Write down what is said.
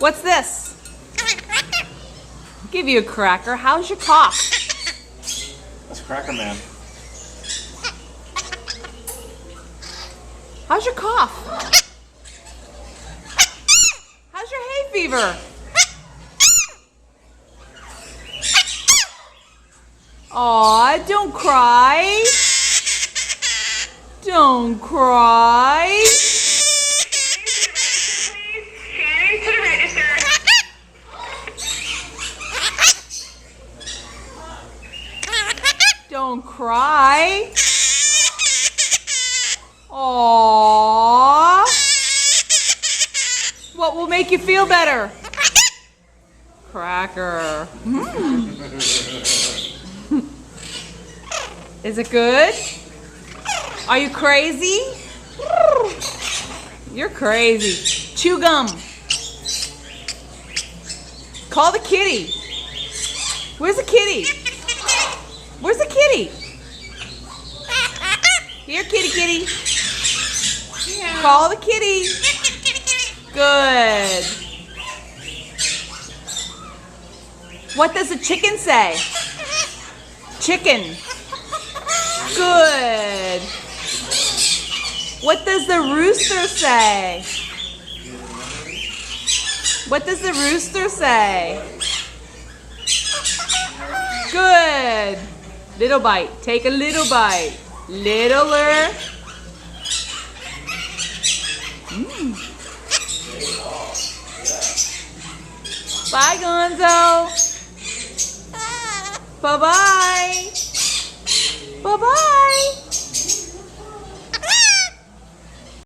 What's this? I'll give you a cracker. How's your cough? That's Cracker Man. How's your cough? How's your hay fever? Aw, don't cry. Don't cry. Don't cry. Aww. What will make you feel better? Cracker. Is it good? Are you crazy? You're crazy. Chew gum. Call the kitty. Where's the kitty? Where's the kitty? Here, kitty, kitty. Yeah. Call the kitty. Good. What does the chicken say? Chicken. Good. What does the rooster say? What does the rooster say? Good. Little bite. Take a little bite. Littler. Bye, Gonzo. Bye-bye. Bye-bye.